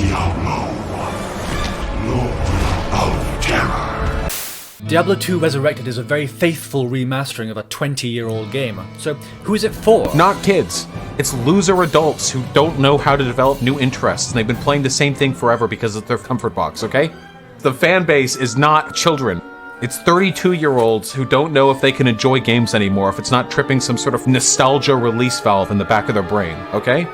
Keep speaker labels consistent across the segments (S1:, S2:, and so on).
S1: Diablo, Lord of Terror.
S2: Diablo 2 Resurrected is a very faithful remastering of a 20-year-old game. So, who is it for?
S3: Not kids. It's loser adults who don't know how to develop new interests, and they've been playing the same thing forever because it's their comfort box, okay? The fan base is not children. It's 32-year-olds who don't know if they can enjoy games anymore if it's not tripping some sort of nostalgia release valve in the back of their brain, okay?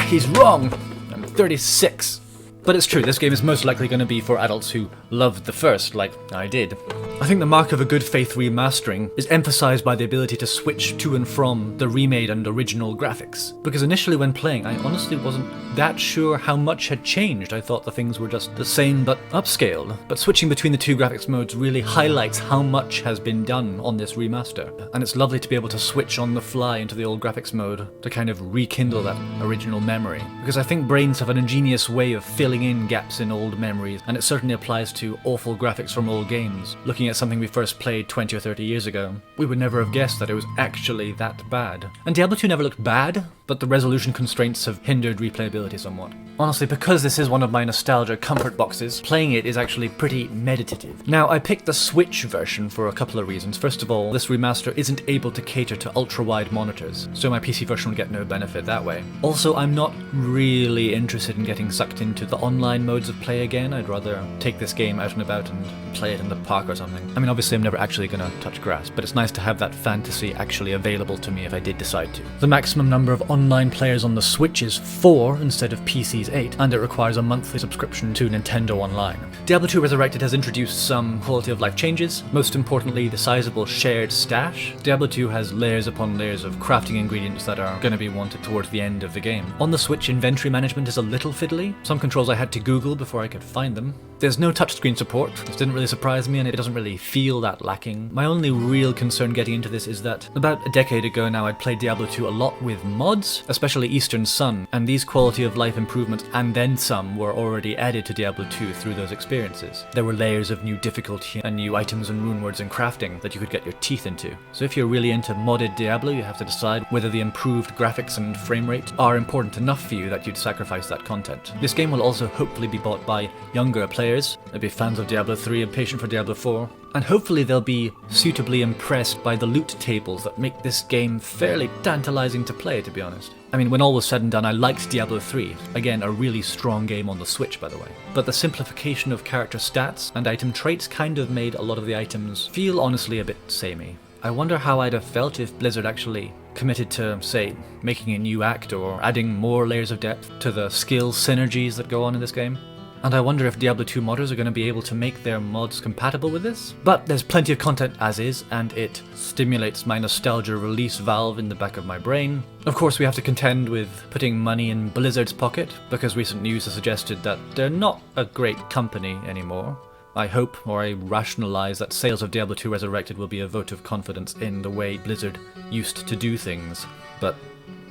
S2: He's wrong! I'm 36. But it's true, this game is most likely going to be for adults who loved the first, like I did. I think the mark of a good faith remastering is emphasized by the ability to switch to and from the remade and original graphics. Because initially when playing, I honestly wasn't that sure how much had changed. I thought the things were just the same but upscaled. But switching between the two graphics modes really highlights how much has been done on this remaster. And it's lovely to be able to switch on the fly into the old graphics mode to kind of rekindle that original memory. Because I think brains have an ingenious way of filling in gaps in old memories, and it certainly applies to awful graphics from old games. Looking at something we first played 20 or 30 years ago, we would never have guessed that it was actually that bad. And Diablo 2 never looked bad, but the resolution constraints have hindered replayability somewhat. Honestly, because this is one of my nostalgia comfort boxes, playing it is actually pretty meditative. Now, I picked the Switch version for a couple of reasons. First of all, this remaster isn't able to cater to ultra-wide monitors, so my PC version will get no benefit that way. Also, I'm not really interested in getting sucked into the online modes of play again. I'd rather take this game out and about and play it in the park or something. I mean, obviously I'm never actually gonna touch grass, but it's nice to have that fantasy actually available to me if I did decide to. The maximum number of online players on the Switch is 4 instead of PC's 8, and it requires a monthly subscription to Nintendo Online. Diablo 2 Resurrected has introduced some quality of life changes, most importantly the sizable shared stash. Diablo 2 has layers upon layers of crafting ingredients that are gonna be wanted towards the end of the game. On the Switch, inventory management is a little fiddly. Some controls I had to Google before I could find them. There's no touchscreen support. This didn't really surprise me, and it doesn't really feel that lacking. My only real concern getting into this is that about a decade ago now I'd played Diablo 2 a lot with mods, especially Eastern Sun, and these quality of life improvements and then some were already added to Diablo 2 through those experiences. There were layers of new difficulty and new items and rune words and crafting that you could get your teeth into. So if you're really into modded Diablo, you have to decide whether the improved graphics and frame rate are important enough for you that you'd sacrifice that content. This game will also hopefully be bought by younger players, maybe fans of Diablo 3 and patient for Diablo 4, and hopefully they'll be suitably impressed by the loot tables that make this game fairly tantalizing to play, to be honest. I mean, when all was said and done, I liked Diablo 3. Again, a really strong game on the Switch, by the way. But the simplification of character stats and item traits kind of made a lot of the items feel honestly a bit samey. I wonder how I'd have felt if Blizzard actually committed to, say, making a new act or adding more layers of depth to the skill synergies that go on in this game. And I wonder if Diablo 2 modders are going to be able to make their mods compatible with this. But there's plenty of content as is, and it stimulates my nostalgia release valve in the back of my brain. Of course, we have to contend with putting money in Blizzard's pocket, because recent news has suggested that they're not a great company anymore. I hope, or I rationalize, that sales of Diablo 2 Resurrected will be a vote of confidence in the way Blizzard used to do things. But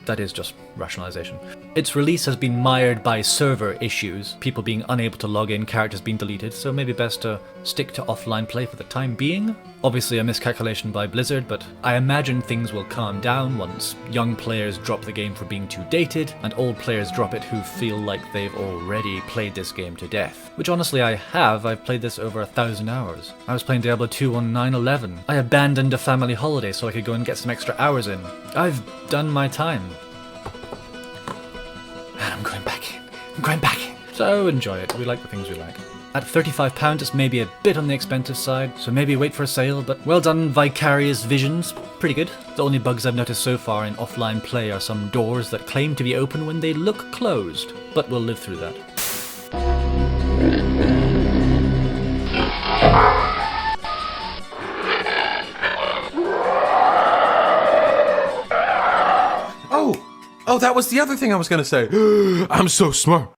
S2: that is just rationalization. Its release has been mired by server issues, people being unable to log in, characters being deleted, so maybe best to stick to offline play for the time being. Obviously a miscalculation by Blizzard, but I imagine things will calm down once young players drop the game for being too dated, and old players drop it who feel like they've already played this game to death. Which honestly I have. I've played this over 1,000 hours. I was playing Diablo 2 on 9/11. I abandoned a family holiday so I could go and get some extra hours in. I've done my time. And I'm going back in. I'm going back in. So enjoy it. We like the things we like. At £35 it's maybe a bit on the expensive side, so maybe wait for a sale, but well done Vicarious Visions. Pretty good. The only bugs I've noticed so far in offline play are some doors that claim to be open when they look closed, but we'll live through that.
S3: Oh, that was the other thing I was gonna say. I'm so smart.